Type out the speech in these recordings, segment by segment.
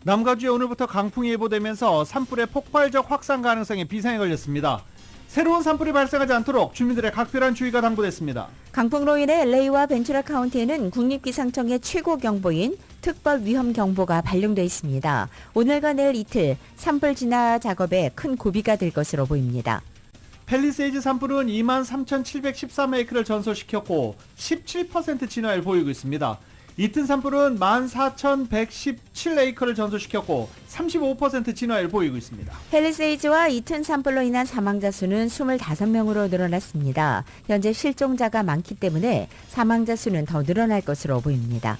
남가주에 오늘부터 강풍이 예보되면서 산불의 폭발적 확산 가능성에 비상이 걸렸습니다. 새로운 산불이 발생하지 않도록 주민들의 각별한 주의가 당부됐습니다. 강풍으로 인해 LA와 벤츄라 카운티에는 국립기상청의 최고 경보인 특별 위험 경보가 발령돼 있습니다. 오늘과 내일 이틀 산불 진화 작업에 큰 고비가 될 것으로 보입니다. 팰리세이즈 산불은 23,713에이크를 전소시켰고 17% 진화를 보이고 있습니다. 이튼 산불은 14,117에이크를 전소시켰고 35% 진화를 보이고 있습니다. 팰리세이즈와 이튼 산불로 인한 사망자 수는 25명으로 늘어났습니다. 현재 실종자가 많기 때문에 사망자 수는 더 늘어날 것으로 보입니다.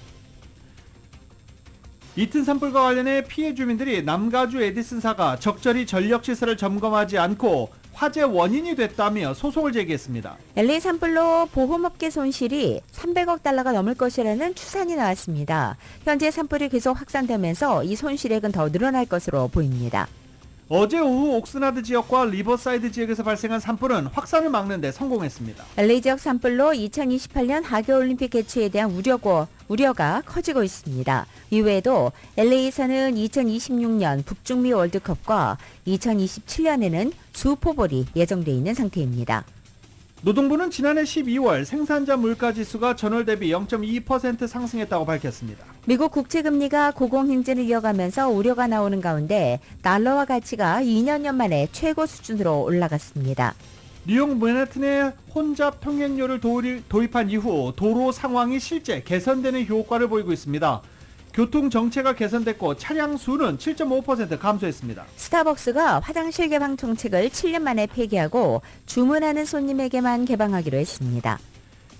이튼 산불과 관련해 피해 주민들이 남가주 에디슨사가 적절히 전력시설을 점검하지 않고 화재 원인이 됐다며 소송을 제기했습니다. LA 산불로 보험업계 손실이 300억 달러가 넘을 것이라는 추산이 나왔습니다. 현재 산불이 계속 확산되면서 이 손실액은 더 늘어날 것으로 보입니다. 어제 오후 옥스나드 지역과 리버사이드 지역에서 발생한 산불은 확산을 막는 데 성공했습니다. LA 지역 산불로 2028년 하계올림픽 개최에 대한 우려가 커지고 있습니다. 이외에도 LA에서는 2026년 북중미 월드컵과 2027년에는 수포볼이 예정돼 있는 상태입니다. 노동부는 지난해 12월 생산자 물가지수가 전월 대비 0.2% 상승했다고 밝혔습니다. 미국 국채금리가 고공행진을 이어가면서 우려가 나오는 가운데 달러화 가치가 2년 만에 최고 수준으로 올라갔습니다. 뉴욕 맨해튼에 혼잡 통행료를 도입한 이후 도로 상황이 실제 개선되는 효과를 보이고 있습니다. 교통 정체가 개선됐고 차량 수는 7.5% 감소했습니다. 스타벅스가 화장실 개방 정책을 7년 만에 폐기하고 주문하는 손님에게만 개방하기로 했습니다.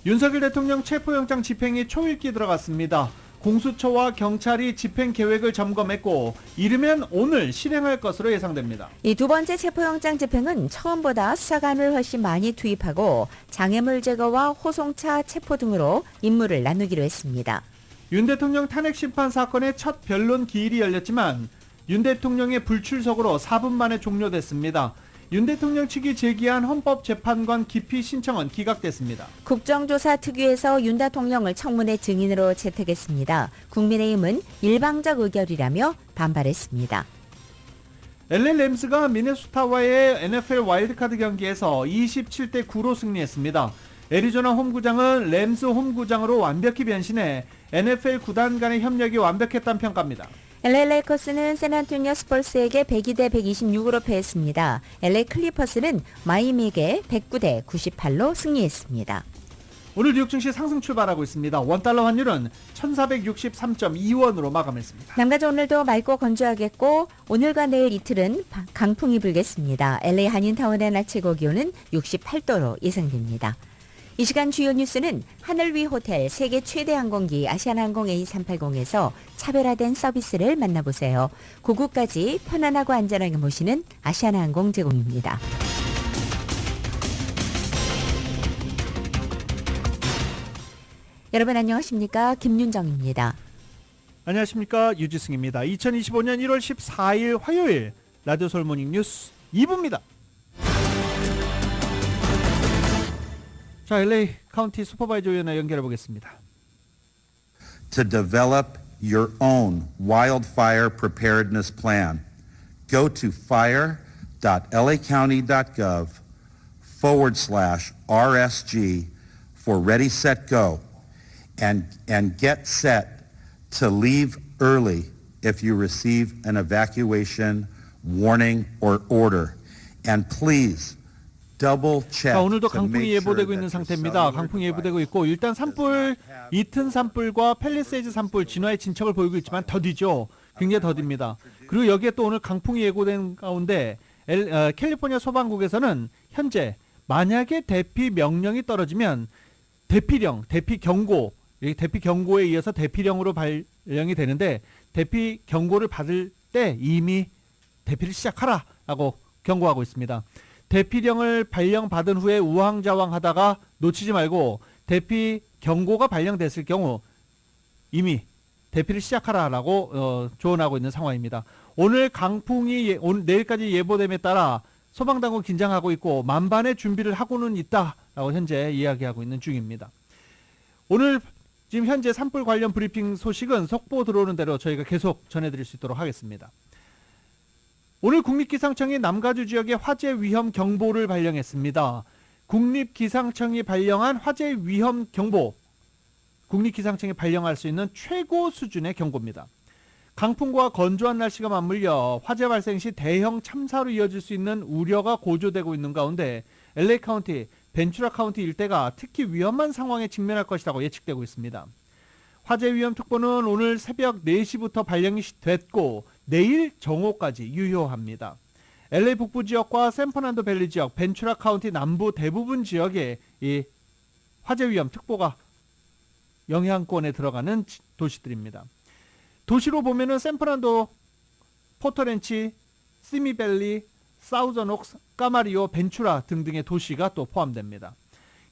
윤석열 대통령 체포영장 집행이 초읽기 들어갔습니다. 공수처와 경찰이 집행 계획을 점검했고 이르면 오늘 실행할 것으로 예상됩니다. 이 두 번째 체포영장 집행은 처음보다 수사관을 훨씬 많이 투입하고 장애물 제거와 호송차 체포 등으로 임무를 나누기로 했습니다. 윤 대통령 탄핵 심판 사건의 첫 변론 기일이 열렸지만 윤 대통령의 불출석으로 4분 만에 종료됐습니다. 윤 대통령 측이 제기한 헌법재판관 기피 신청은 기각됐습니다. 국정조사 특위에서 윤 대통령을 청문회 증인으로 채택했습니다. 국민의힘은 일방적 의결이라며 반발했습니다. LA 램스가 미네소타와의 NFL 와일드카드 경기에서 27대 9로 승리했습니다. 애리조나 홈구장은 램스 홈구장으로 완벽히 변신해 NFL 구단 간의 협력이 완벽했다는 평가입니다. LA 레이커스는 샌안토니오 스펄스에게 102대 126으로 패했습니다. LA 클리퍼스는 마이애미에게 109대 98로 승리했습니다. 오늘 뉴욕 증시 상승 출발하고 있습니다. 원달러 환율은 1463.2원으로 마감했습니다. 남가주 오늘도 맑고 건조하겠고 오늘과 내일 이틀은 강풍이 불겠습니다. LA 한인타운의 낮 최고 기온은 68도로 예상됩니다. 이 시간 주요 뉴스는 하늘 위 호텔 세계 최대 항공기 아시아나항공 A380에서 차별화된 서비스를 만나보세요. 고국까지 편안하고 안전하게 모시는 아시아나항공 제공입니다. 여러분 안녕하십니까? 김윤정입니다. 안녕하십니까? 유지승입니다. 2025년 1월 14일 화요일 라디오 솔모닝 뉴스 2부입니다. 자, LA 카운티 슈퍼바이저 위원회 연결해 보겠습니다. To develop your own wildfire preparedness plan, go to fire.lacounty.gov/RSG for Ready, Set, Go and get set to leave early if you receive an evacuation warning or order. And please 자, 오늘도 강풍이 예보되고 있는 상태입니다. 강풍이 예보되고 있고 일단 산불, 이튼 산불과 팰리세이즈 산불 진화의 진척을 보이고 있지만 더디죠. 굉장히 더딥니다. 그리고 여기에 또 오늘 강풍이 예고된 가운데 캘리포니아 소방국에서는 현재 만약에 대피 명령이 떨어지면 대피령, 대피 경고에 이어서 대피령으로 발령이 되는데 대피 경고를 받을 때 이미 대피를 시작하라라고 경고하고 있습니다. 대피령을 발령받은 후에 우왕좌왕하다가 놓치지 말고 대피 경고가 발령됐을 경우 이미 대피를 시작하라라고 조언하고 있는 상황입니다. 오늘 강풍이 오늘 내일까지 예보됨에 따라 소방당국 긴장하고 있고 만반의 준비를 하고는 있다라고 현재 이야기하고 있는 중입니다. 오늘 지금 현재 산불 관련 브리핑 소식은 속보 들어오는 대로 저희가 계속 전해드릴 수 있도록 하겠습니다. 오늘 국립기상청이 남가주 지역에 화재 위험 경보를 발령했습니다. 국립기상청이 발령한 화재 위험 경보, 국립기상청이 발령할 수 있는 최고 수준의 경고입니다. 강풍과 건조한 날씨가 맞물려 화재 발생 시 대형 참사로 이어질 수 있는 우려가 고조되고 있는 가운데 LA 카운티, 벤츄라 카운티 일대가 특히 위험한 상황에 직면할 것이라고 예측되고 있습니다. 화재 위험 특보는 오늘 새벽 4시부터 발령이 됐고 내일 정오까지 유효합니다. LA 북부 지역과 샌퍼난도 밸리 지역, 벤츄라 카운티 남부 대부분 지역에 이 화재 위험 특보가 영향권에 들어가는 도시들입니다. 도시로 보면은 샌퍼난도, 포터렌치, 시미밸리, 사우저녹스, 까마리오, 벤츄라 등등의 도시가 또 포함됩니다.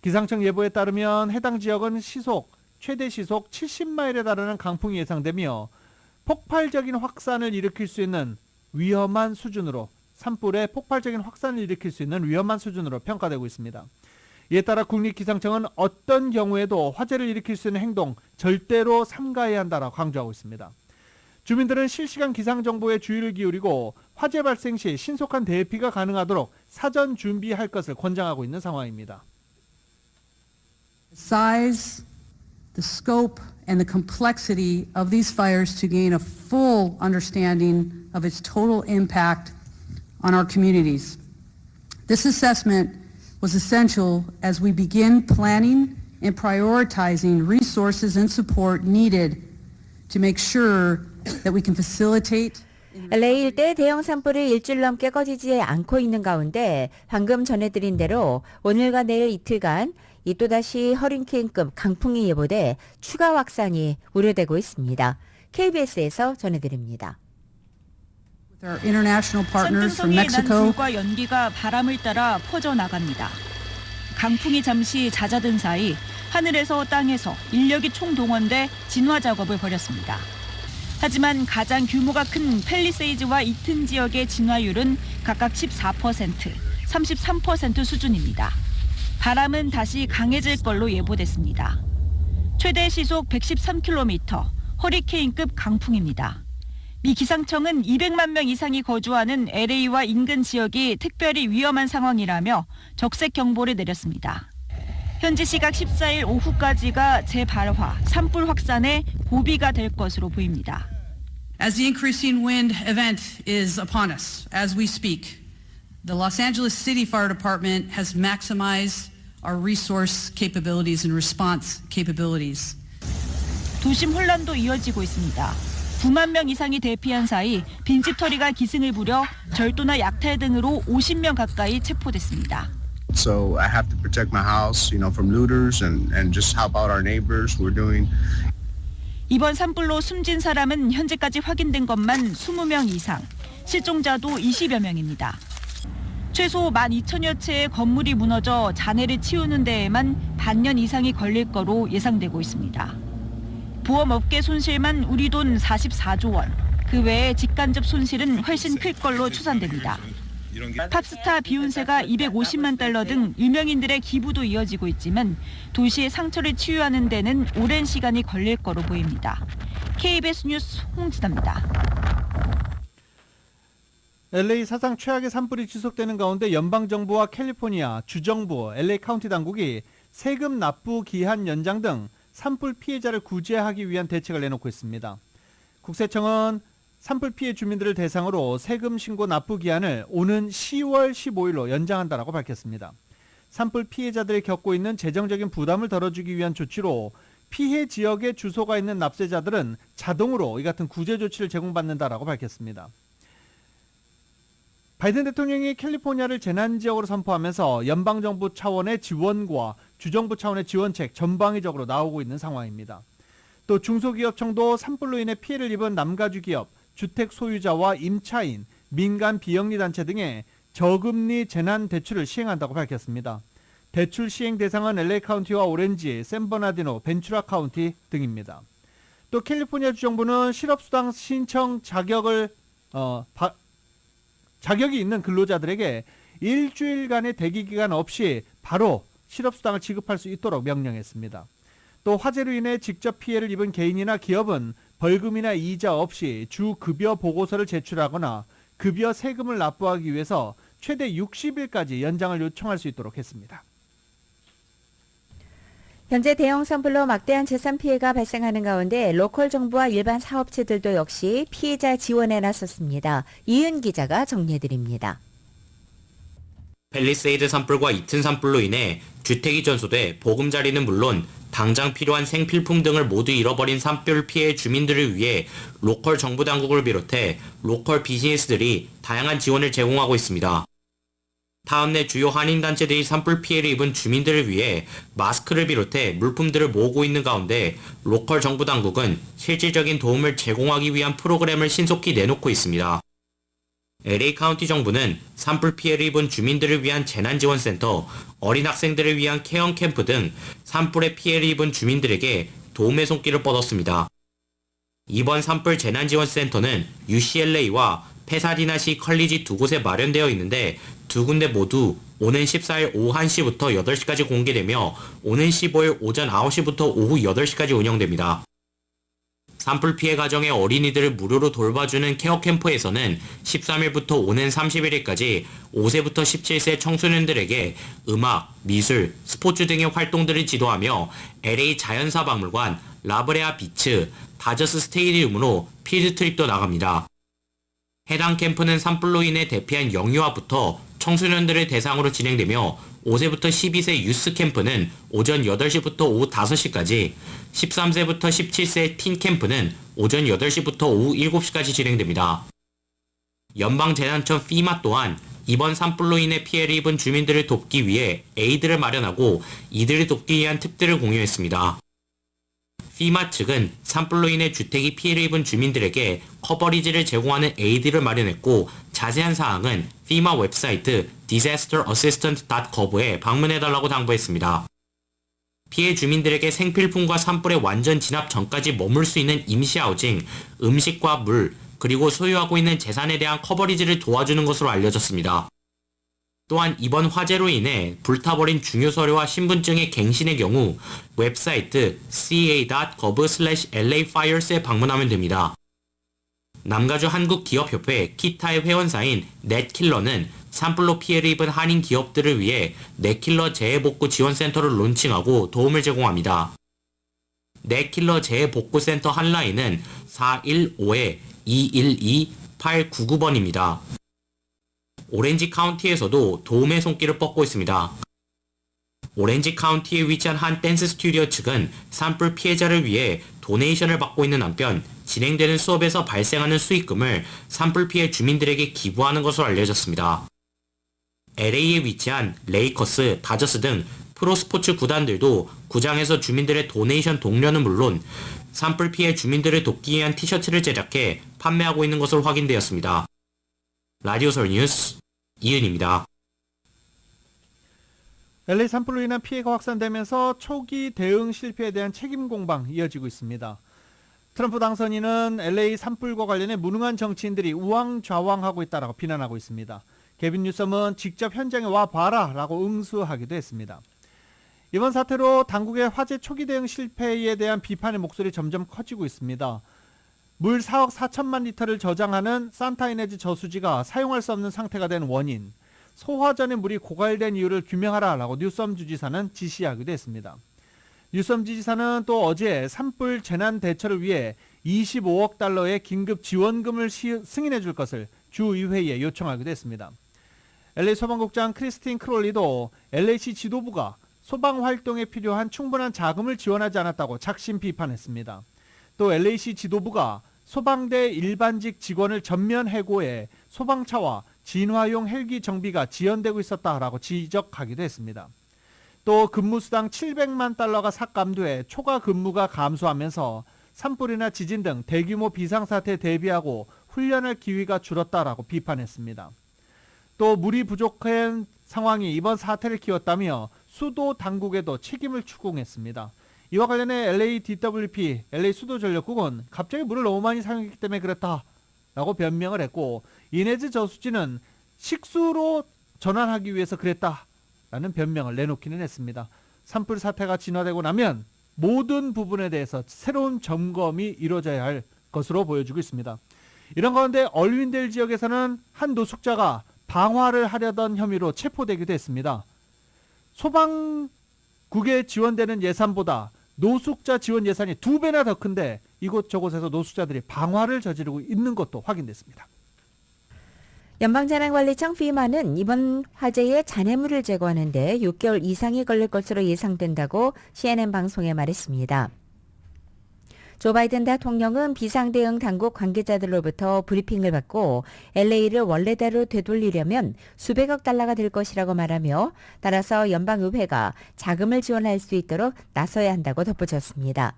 기상청 예보에 따르면 해당 지역은 최대 시속 70마일에 달하는 강풍이 예상되며 폭발적인 확산을 일으킬 수 있는 위험한 수준으로, 산불의 폭발적인 확산을 일으킬 수 있는 위험한 수준으로 평가되고 있습니다. 이에 따라 국립기상청은 어떤 경우에도 화재를 일으킬 수 있는 행동 절대로 삼가해야 한다라고 강조하고 있습니다. 주민들은 실시간 기상정보에 주의를 기울이고 화재 발생 시 신속한 대피가 가능하도록 사전 준비할 것을 권장하고 있는 상황입니다. Size, the scope, and the complexity of these fires to gain a full understanding of its total impact on our communities. This assessment was essential as we begin planning and prioritizing resources and support needed to make sure that we can facilitate. LA 일대 대형 산불이 일주일 넘게 꺼지지 않고 있는 가운데 방금 전해드린 대로 오늘과 내일 이틀간 이 또다시 허리케인급 강풍이 예보돼 추가 확산이 우려되고 있습니다. KBS에서 전해드립니다. With our international partners from 산등성이 난 Mexico. 불과 연기가 바람을 따라 퍼져나갑니다. 강풍이 잠시 잦아든 사이 하늘에서 땅에서 인력이 총동원돼 진화 작업을 벌였습니다. 하지만 가장 규모가 큰 팰리세이즈와 이튼 지역의 진화율은 각각 14%, 33% 수준입니다. 바람은 다시 강해질 걸로 예보됐습니다. 최대 시속 113km, 허리케인급 강풍입니다. 미 기상청은 200만 명 이상이 거주하는 LA와 인근 지역이 특별히 위험한 상황이라며 적색 경보를 내렸습니다. 현지 시각 14일 오후까지가 재발화, 산불 확산의 고비가 될 것으로 보입니다. As the increasing wind event is upon us as we speak, the Los Angeles City Fire Department has maximized our resource capabilities and response capabilities. 도심 혼란도 이어지고 있습니다. 9만 명 이상이 대피한 사이 빈집털이가 기승을 부려 절도나 약탈 등으로 50명 가까이 체포됐습니다. So I have to protect my house, from looters and just help out our neighbors. We're doing. 이번 산불로 숨진 사람은 현재까지 확인된 것만 20명 이상, 실종자도 20여 명입니다. 최소 12,000여 채의 건물이 무너져 잔해를 치우는 데에만 반년 이상이 걸릴 거로 예상되고 있습니다. 보험업계 손실만 우리 돈 44조 원, 그 외에 직간접 손실은 훨씬 클 걸로 추산됩니다. 팝스타 비욘세가 250만 달러 등 유명인들의 기부도 이어지고 있지만 도시의 상처를 치유하는 데는 오랜 시간이 걸릴 거로 보입니다. KBS 뉴스 홍진아입니다. LA 사상 최악의 산불이 지속되는 가운데 연방정부와 캘리포니아, 주정부, LA 카운티 당국이 세금 납부 기한 연장 등 산불 피해자를 구제하기 위한 대책을 내놓고 있습니다. 국세청은 산불 피해 주민들을 대상으로 세금 신고 납부 기한을 오는 10월 15일로 연장한다라고 밝혔습니다. 산불 피해자들이 겪고 있는 재정적인 부담을 덜어주기 위한 조치로 피해 지역에 주소가 있는 납세자들은 자동으로 이 같은 구제 조치를 제공받는다라고 밝혔습니다. 바이든 대통령이 캘리포니아를 재난지역으로 선포하면서 연방정부 차원의 지원과 주정부 차원의 지원책 전방위적으로 나오고 있는 상황입니다. 또 중소기업청도 산불로 인해 피해를 입은 남가주 기업, 주택 소유자와 임차인, 민간 비영리단체 등의 저금리 재난대출을 시행한다고 밝혔습니다. 대출 시행 대상은 LA 카운티와 오렌지, 샌버나디노, 벤츄라 카운티 등입니다. 또 캘리포니아 주정부는 실업수당 신청 자격이 있는 근로자들에게 일주일간의 대기기간 없이 바로 실업수당을 지급할 수 있도록 명령했습니다. 또 화재로 인해 직접 피해를 입은 개인이나 기업은 벌금이나 이자 없이 주 급여 보고서를 제출하거나 급여 세금을 납부하기 위해서 최대 60일까지 연장을 요청할 수 있도록 했습니다. 현재 대형 산불로 막대한 재산 피해가 발생하는 가운데 로컬 정부와 일반 사업체들도 역시 피해자 지원에 나섰습니다. 이은 기자가 정리해드립니다. 팰리세이드 산불과 이튼 산불로 인해 주택이 전소돼 보금자리는 물론 당장 필요한 생필품 등을 모두 잃어버린 산불 피해 주민들을 위해 로컬 정부 당국을 비롯해 로컬 비즈니스들이 다양한 지원을 제공하고 있습니다. 타운 내 주요 한인단체들이 산불 피해를 입은 주민들을 위해 마스크를 비롯해 물품들을 모으고 있는 가운데 로컬 정부 당국은 실질적인 도움을 제공하기 위한 프로그램을 신속히 내놓고 있습니다. LA 카운티 정부는 산불 피해를 입은 주민들을 위한 재난지원센터, 어린 학생들을 위한 케어 캠프 등 산불의 피해를 입은 주민들에게 도움의 손길을 뻗었습니다. 이번 산불 재난지원센터는 UCLA와 페사디나시 컬리지 두 곳에 마련되어 있는데 두 군데 모두 오는 14일 오후 1시부터 8시까지 공개되며 오는 15일 오전 9시부터 오후 8시까지 운영됩니다. 산불 피해 가정의 어린이들을 무료로 돌봐주는 케어 캠프에서는 13일부터 오는 31일까지 5세부터 17세 청소년들에게 음악, 미술, 스포츠 등의 활동들을 지도하며 LA 자연사박물관, 라브레아 비치, 다저스 스테디움으로 필드 트립도 나갑니다. 해당 캠프는 산불로 인해 대피한 영유아부터 청소년들을 대상으로 진행되며 5세부터 12세 유스 캠프는 오전 8시부터 오후 5시까지, 13세부터 17세 틴 캠프는 오전 8시부터 오후 7시까지 진행됩니다. 연방재난청 FEMA 또한 이번 산불로 인해 피해를 입은 주민들을 돕기 위해 에이드를 마련하고 이들을 돕기 위한 팁들을 공유했습니다. FEMA 측은 산불로 인해 주택이 피해를 입은 주민들에게 커버리지를 제공하는 에이드를 마련했고 자세한 사항은 FEMA 웹사이트 disasterassistant.gov에 방문해달라고 당부했습니다. 피해 주민들에게 생필품과 산불의 완전 진압 전까지 머물 수 있는 임시 하우징, 음식과 물, 그리고 소유하고 있는 재산에 대한 커버리지를 도와주는 것으로 알려졌습니다. 또한 이번 화재로 인해 불타버린 중요 서류와 신분증의 갱신의 경우 웹사이트 ca.gov/lafires에 방문하면 됩니다. 남가주 한국기업협회 키타의 회원사인 넷킬러는 산불로 피해를 입은 한인 기업들을 위해 넷킬러 재해복구 지원센터를 론칭하고 도움을 제공합니다. 넷킬러 재해복구센터 한라인은 415-212-899번입니다. 오렌지 카운티에서도 도움의 손길을 뻗고 있습니다. 오렌지 카운티에 위치한 한 댄스 스튜디오 측은 산불 피해자를 위해 도네이션을 받고 있는 한편 진행되는 수업에서 발생하는 수익금을 산불 피해 주민들에게 기부하는 것으로 알려졌습니다. LA에 위치한 레이커스, 다저스 등 프로스포츠 구단들도 구장에서 주민들의 도네이션 독려는 물론 산불 피해 주민들을 돕기 위한 티셔츠를 제작해 판매하고 있는 것으로 확인되었습니다. 라디오설 뉴스 이은입니다. LA 산불로 인한 피해가 확산되면서 초기 대응 실패에 대한 책임 공방 이어지고 있습니다. 트럼프 당선인은 LA 산불과 관련해 무능한 정치인들이 우왕좌왕하고 있다라고 비난하고 있습니다. 게빈 뉴섬은 직접 현장에 와 봐라 라고 응수하기도 했습니다. 이번 사태로 당국의 화재 초기 대응 실패에 대한 비판의 목소리 점점 커지고 있습니다. 물 4억 4천만 리터를 저장하는 산타이네즈 저수지가 사용할 수 없는 상태가 된 원인, 소화전의 물이 고갈된 이유를 규명하라라고 뉴섬 주지사는 지시하기도 했습니다. 뉴섬 지지사는 또 어제 산불 재난 대처를 위해 25억 달러의 긴급 지원금을 승인해 줄 것을 주의회에 요청하기도 했습니다. LA 소방국장 크리스틴 크롤리도 LA시 지도부가 소방 활동에 필요한 충분한 자금을 지원하지 않았다고 작심 비판했습니다. 또 LA시 지도부가 소방대 일반직 직원을 전면 해고해 소방차와 진화용 헬기 정비가 지연되고 있었다라고 지적하기도 했습니다. 또 근무수당 700만 달러가 삭감돼 초과 근무가 감소하면서 산불이나 지진 등 대규모 비상사태에 대비하고 훈련할 기회가 줄었다라고 비판했습니다. 또 물이 부족한 상황이 이번 사태를 키웠다며 수도 당국에도 책임을 추궁했습니다. 이와 관련해 LA DWP, LA 수도전력국은 갑자기 물을 너무 많이 사용했기 때문에 그랬다라고 변명을 했고 이네즈 저수지는 식수로 전환하기 위해서 그랬다라는 변명을 내놓기는 했습니다. 산불 사태가 진화되고 나면 모든 부분에 대해서 새로운 점검이 이루어져야 할 것으로 보여지고 있습니다. 이런 가운데 얼윈델 지역에서는 한 노숙자가 방화를 하려던 혐의로 체포되기도 했습니다. 소방국에 지원되는 예산보다 노숙자 지원 예산이 2배나 더 큰데 이곳저곳에서 노숙자들이 방화를 저지르고 있는 것도 확인됐습니다. 연방재난관리청 FEMA는 이번 화재의 잔해물을 제거하는데 6개월 이상이 걸릴 것으로 예상된다고 CNN 방송에 말했습니다. 조 바이든 대통령은 비상대응 당국 관계자들로부터 브리핑을 받고 LA를 원래대로 되돌리려면 수백억 달러가 들 것이라고 말하며 따라서 연방의회가 자금을 지원할 수 있도록 나서야 한다고 덧붙였습니다.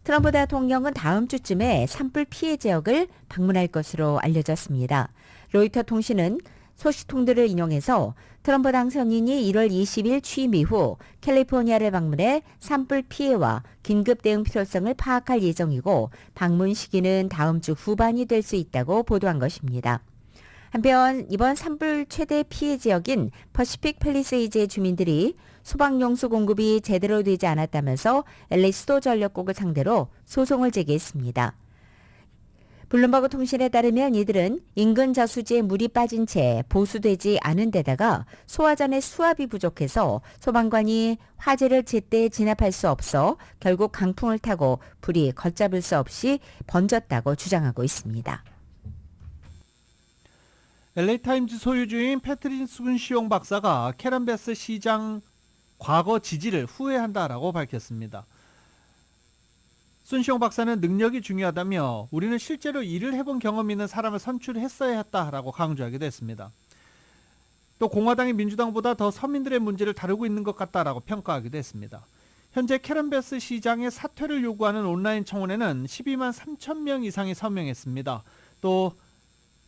트럼프 대통령은 다음 주쯤에 산불 피해 지역을 방문할 것으로 알려졌습니다. 로이터 통신은 소식통들을 인용해서 트럼프 당선인이 1월 20일 취임 이후 캘리포니아를 방문해 산불 피해와 긴급 대응 필요성을 파악할 예정이고 방문 시기는 다음 주 후반이 될 수 있다고 보도한 것입니다. 한편 이번 산불 최대 피해 지역인 퍼시픽 팰리세이즈의 주민들이 소방용수 공급이 제대로 되지 않았다면서 LA 수도전력국을 상대로 소송을 제기했습니다. 블룸버그 통신에 따르면 이들은 인근 저수지에 물이 빠진 채 보수되지 않은 데다가 소화전의 수압이 부족해서 소방관이 화재를 제때 진압할 수 없어 결국 강풍을 타고 불이 걷잡을 수 없이 번졌다고 주장하고 있습니다. LA타임즈 소유주인 패트린 순시용 박사가 캐런 베스 시장 과거 지지를 후회한다라고 밝혔습니다. 순시용 박사는 능력이 중요하다며 우리는 실제로 일을 해본 경험이 있는 사람을 선출했어야 했다라고 강조하기도 했습니다. 또 공화당이 민주당보다 더 서민들의 문제를 다루고 있는 것 같다라고 평가하기도 했습니다. 현재 캐런 베스 시장의 사퇴를 요구하는 온라인 청원에는 12만 3천 명 이상이 서명했습니다. 또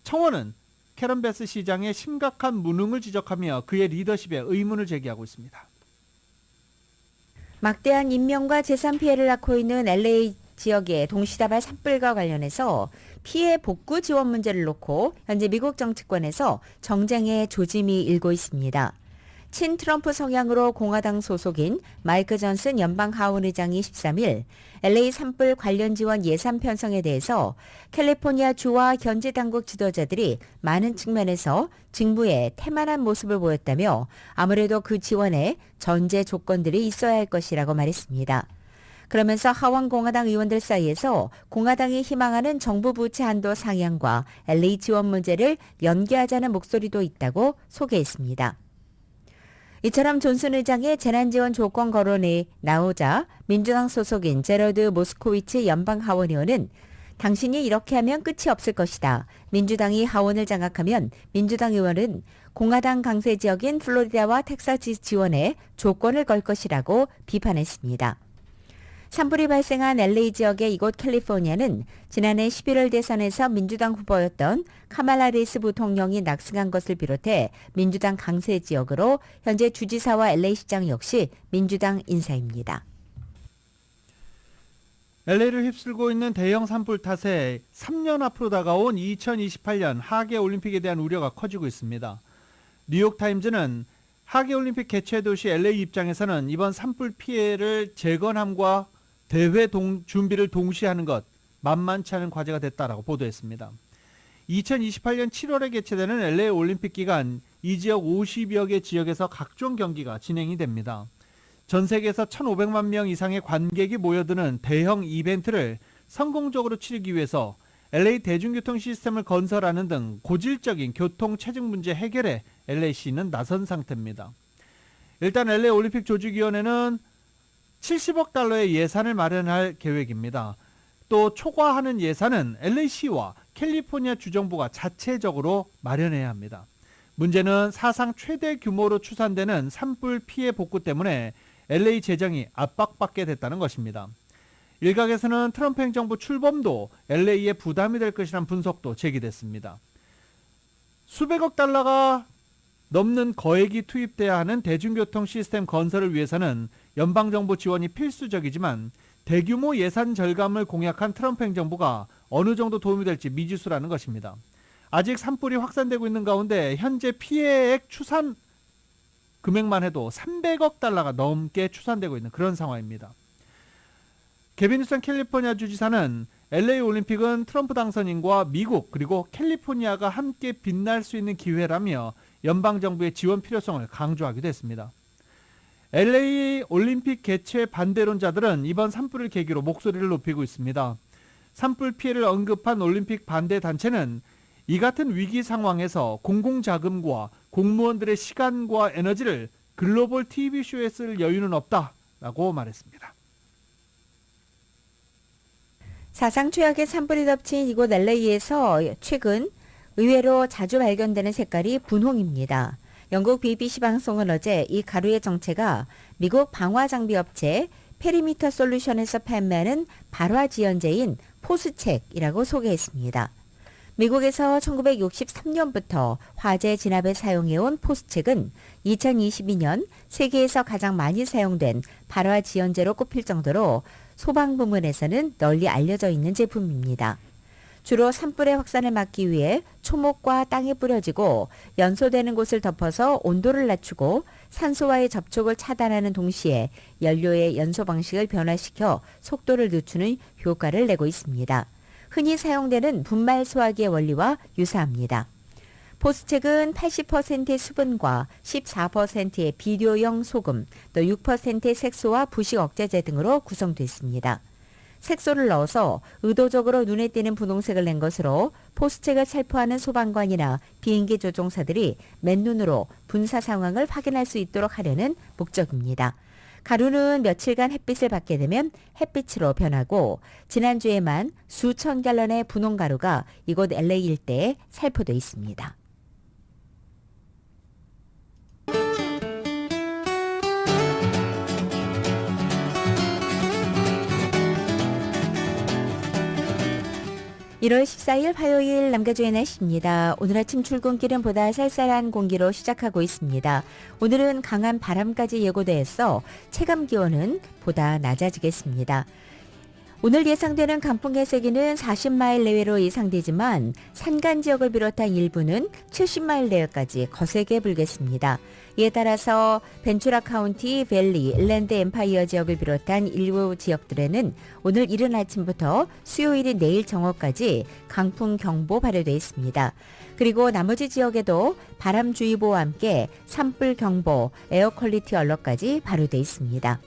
청원은 캐런 베스 시장의 심각한 무능을 지적하며 그의 리더십에 의문을 제기하고 있습니다. 막대한 인명과 재산 피해를 낳고 있는 LA 지역의 동시다발 산불과 관련해서 피해 복구 지원 문제를 놓고 현재 미국 정치권에서 정쟁의 조짐이 일고 있습니다. 친 트럼프 성향으로 공화당 소속인 마이크 존슨 연방 하원 의장이 13일 LA 산불 관련 지원 예산 편성에 대해서 캘리포니아 주와 현지 당국 지도자들이 많은 측면에서 직무에 태만한 모습을 보였다며 아무래도 그 지원에 전제 조건들이 있어야 할 것이라고 말했습니다. 그러면서 하원 공화당 의원들 사이에서 공화당이 희망하는 정부 부채 한도 상향과 LA 지원 문제를 연계하자는 목소리도 있다고 소개했습니다. 이처럼 존슨 의장의 재난지원 조건 거론이 나오자 민주당 소속인 제러드 모스코위츠 연방 하원 의원은 당신이 이렇게 하면 끝이 없을 것이다. 민주당이 하원을 장악하면 민주당 의원은 공화당 강세 지역인 플로리다와 텍사스 지원에 조건을 걸 것이라고 비판했습니다. 산불이 발생한 LA 지역의 이곳 캘리포니아는 지난해 11월 대선에서 민주당 후보였던 카말라 해리스 부통령이 낙승한 것을 비롯해 민주당 강세 지역으로 현재 주지사와 LA 시장 역시 민주당 인사입니다. LA를 휩쓸고 있는 대형 산불 탓에 3년 앞으로 다가온 2028년 하계올림픽에 대한 우려가 커지고 있습니다. 뉴욕타임즈는 하계올림픽 개최 도시 LA 입장에서는 이번 산불 피해를 재건함과 대회 준비를 동시에 하는 것 만만치 않은 과제가 됐다라고 보도했습니다. 2028년 7월에 개최되는 LA 올림픽 기간 이 지역 50여 개 지역에서 각종 경기가 진행이 됩니다. 전 세계에서 1,500만 명 이상의 관객이 모여드는 대형 이벤트를 성공적으로 치르기 위해서 LA 대중교통 시스템을 건설하는 등 고질적인 교통 체증 문제 해결에 LA시는 나선 상태입니다. 일단 LA 올림픽 조직위원회는 70억 달러의 예산을 마련할 계획입니다. 또 초과하는 예산은 LA시와 캘리포니아 주정부가 자체적으로 마련해야 합니다. 문제는 사상 최대 규모로 추산되는 산불 피해 복구 때문에 LA 재정이 압박받게 됐다는 것입니다. 일각에서는 트럼프 행정부 출범도 LA에 부담이 될 것이라는 분석도 제기됐습니다. 수백억 달러가 넘는 거액이 투입돼야 하는 대중교통 시스템 건설을 위해서는 연방정부 지원이 필수적이지만 대규모 예산 절감을 공약한 트럼프 행정부가 어느 정도 도움이 될지 미지수라는 것입니다. 아직 산불이 확산되고 있는 가운데 현재 피해액 추산 금액만 해도 300억 달러가 넘게 추산되고 있는 그런 상황입니다. 케빈 뉴섬 캘리포니아 주지사는 LA 올림픽은 트럼프 당선인과 미국 그리고 캘리포니아가 함께 빛날 수 있는 기회라며 연방정부의 지원 필요성을 강조하기도 했습니다. LA 올림픽 개최 반대론자들은 이번 산불을 계기로 목소리를 높이고 있습니다. 산불 피해를 언급한 올림픽 반대 단체는 이 같은 위기 상황에서 공공자금과 공무원들의 시간과 에너지를 글로벌 TV쇼에 쓸 여유는 없다라고 말했습니다. 사상 최악의 산불이 덮친 이곳 LA에서 최근 의외로 자주 발견되는 색깔이 분홍입니다. 영국 BBC 방송은 어제 이 가루의 정체가 미국 방화장비 업체 페리미터 솔루션에서 판매하는 발화지연제인 포스책이라고 소개했습니다. 미국에서 1963년부터 화재 진압에 사용해온 포스책은 2022년 세계에서 가장 많이 사용된 발화지연제로 꼽힐 정도로 소방 부문에서는 널리 알려져 있는 제품입니다. 주로 산불의 확산을 막기 위해 초목과 땅에 뿌려지고 연소되는 곳을 덮어서 온도를 낮추고 산소와의 접촉을 차단하는 동시에 연료의 연소 방식을 변화시켜 속도를 늦추는 효과를 내고 있습니다. 흔히 사용되는 분말 소화기의 원리와 유사합니다. 포스책은 80%의 수분과 14%의 비료용 소금, 또 6%의 색소와 부식 억제제 등으로 구성되어 있습니다. 색소를 넣어서 의도적으로 눈에 띄는 분홍색을 낸 것으로 포스책을 살포하는 소방관이나 비행기 조종사들이 맨눈으로 분사 상황을 확인할 수 있도록 하려는 목적입니다. 가루는 며칠간 햇빛을 받게 되면 햇빛으로 변하고 지난주에만 수천 갈런의 분홍 가루가 이곳 LA 일대에 살포돼 있습니다. (1월 14일) 화요일 남가주의 날씨입니다. 오늘 아침 출근길은 보다 쌀쌀한 공기로 시작하고 있습니다. 오늘은 강한 바람까지 예고돼서 체감 기온은 보다 낮아지겠습니다. 오늘 예상되는 강풍의 세기는 40마일 내외로 예상되지만 산간 지역을 비롯한 일부는 70마일 내외까지 거세게 불겠습니다. 이에 따라서 벤츄라 카운티, 밸리, 일랜드 엠파이어 지역을 비롯한 일부 지역들에는 오늘 이른 아침부터 수요일인 내일 정오까지 강풍 경보 발효되어 있습니다. 그리고 나머지 지역에도 바람주의보와 함께 산불 경보, 에어 퀄리티 얼럿까지 발효되어 있습니다.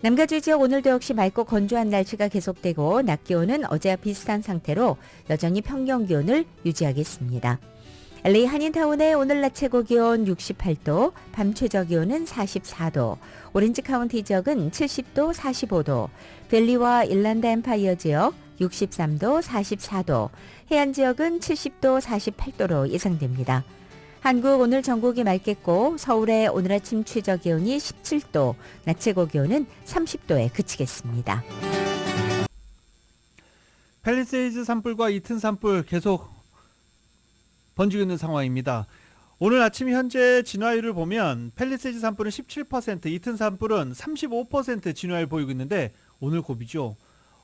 남가주 지역 오늘도 역시 맑고 건조한 날씨가 계속되고 낮 기온은 어제와 비슷한 상태로 여전히 평년 기온을 유지하겠습니다. LA 한인타운의 오늘 낮 최고 기온 68도, 밤 최저 기온은 44도, 오렌지 카운티 지역은 70도, 45도, 밸리와 일랜드 엠파이어 지역 63도, 44도, 해안 지역은 70도, 48도로 예상됩니다. 한국 오늘 전국이 맑겠고 서울의 오늘 아침 최저 기온이 17도, 낮 최고 기온은 30도에 그치겠습니다. 팰리세이드 산불과 이튼 산불 계속 번지고 있는 상황입니다. 오늘 아침 현재 진화율을 보면 팰리세이드 산불은 17%, 이튼 산불은 35% 진화율 보이고 있는데 오늘 고비죠.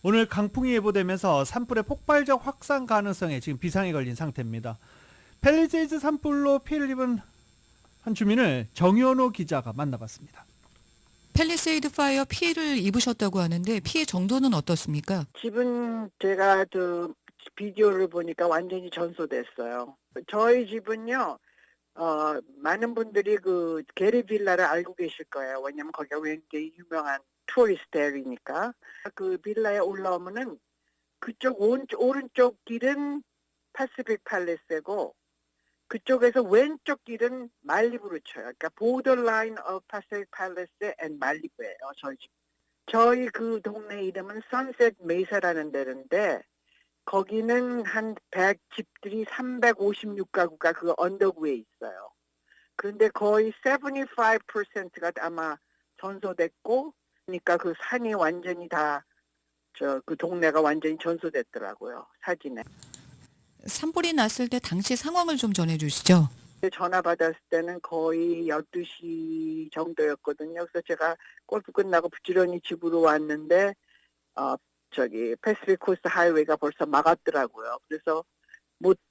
오늘 강풍이 예보되면서 산불의 폭발적 확산 가능성에 지금 비상이 걸린 상태입니다. 팰리세이드 산불로 피해를 입은 한 주민을 정현호 기자가 만나봤습니다. 팰리세이드 파이어 피해를 입으셨다고 하는데 피해 정도는 어떻습니까? 집은 제가 비디오를 보니까 완전히 전소됐어요. 저희 집은요, 많은 분들이 그 게리 빌라를 알고 계실 거예요. 왜냐면 거기가 굉장히 유명한 투어리스트 에리니까. 그 빌라에 올라오면은 그쪽 오른쪽 길은 파시픽 팔레스고 그쪽에서 왼쪽 길은 말리부로 쳐요. 그러니까 보더라인 of Pacific Palace and 말리부예요. 저희 집. 저희 그 동네 이름은 선셋 메이사라는 데인데 거기는 한 100집들이 356가구가 그 언덕 위에 있어요. 그런데 거의 75%가 아마 전소됐고, 그러니까 그 산이 완전히 다 그 동네가 완전히 전소됐더라고요. 사진에. 산불이 났을 때 당시 상황을 좀 전해주시죠. 전화 받았을 때는 거의 12시 정도였거든요. 그래서 제가 골프 끝나고 부지런히 집으로 왔는데 패시픽 코스트 하이웨이가 벌써 막았더라고요. 그래서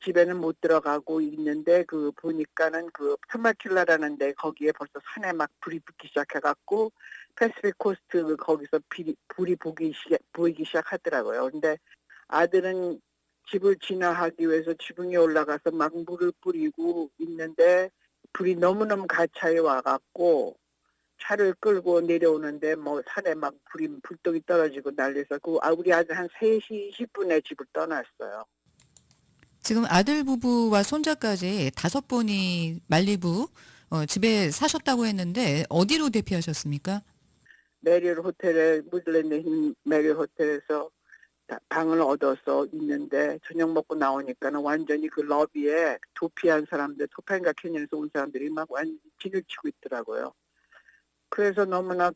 집에는 못 들어가고 있는데 보니까는 그 테마큘라라는 데 거기에 벌써 산에 막 불이 붙기 시작해갖고 패시픽 코스트 거기서 불이 보이기 시작하더라고요. 근데 아들은 집을 진화하기 위해서 지붕에 올라가서 막 물을 뿌리고 있는데 불이 너무너무 가차에 와갖고 차를 끌고 내려오는데 뭐 산에 막 불떡이 떨어지고 난리서 우리 아들 한 3시 20분에 집을 떠났어요. 지금 아들 부부와 손자까지 5분이 말리부 집에 사셨다고 했는데 어디로 대피하셨습니까? 메리얼 호텔에 무들랜드 메리얼 호텔에서 방을 얻어서 있는데 저녁 먹고 나오니까는 완전히 그 러비에 도피한 사람들, 토파인가 캐년에서 온 사람들이 막 완전히 진을 치고 있더라고요. 그래서 너무나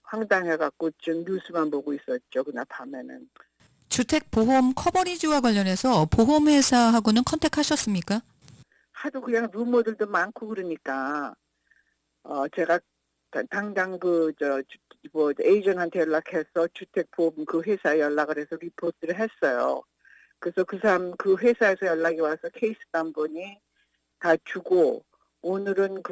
황당해갖고 지금 뉴스만 보고 있었죠. 그날 밤에는. 주택보험 커버리지와 관련해서 보험회사하고는 컨택하셨습니까? 하도 그냥 루머들도 많고 그러니까 제가 당장 에이전트한테 연락해서 주택보험 그 회사에 연락을 해서 리포트를 했어요. 그래서 그 회사에서 연락이 와서 케이스 담보니 다 주고 오늘은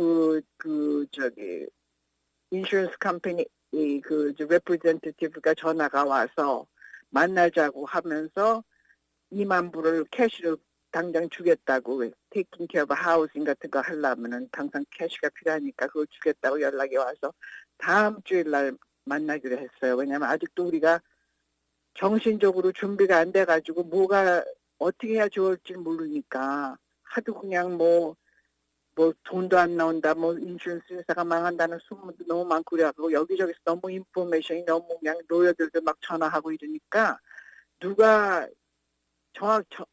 인슈런스 컴퍼니 레프레젠티티브가 전화가 와서 만나자고 하면서 2만 불을 캐시로 당장 주겠다고 테이킹 케어 오브 하우싱 같은 거 하려면은 당장 캐시가 필요하니까 그걸 주겠다고 연락이 와서 다음 주일 날 만나기로 했어요. 왜냐하면 아직도 우리가 정신적으로 준비가 안 돼가지고 뭐가 어떻게 해야 좋을지 모르니까 하도 그냥 뭐 돈도 안 나온다, 인슈런스 회사가 망한다는 소문도 너무 많고 그래가지고 여기저기서 너무 인포메이션이 너무 그냥 로여들도 막 전화하고 이러니까 누가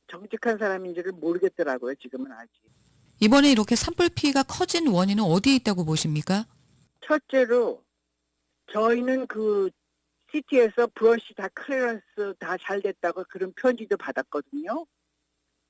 정직한 사람인지를 모르겠더라고요, 지금은 아직. 이번에 이렇게 산불 피해가 커진 원인은 어디에 있다고 보십니까? 첫째로 저희는 시티에서 브러쉬 다 클리어런스 다 잘 됐다고 그런 편지도 받았거든요.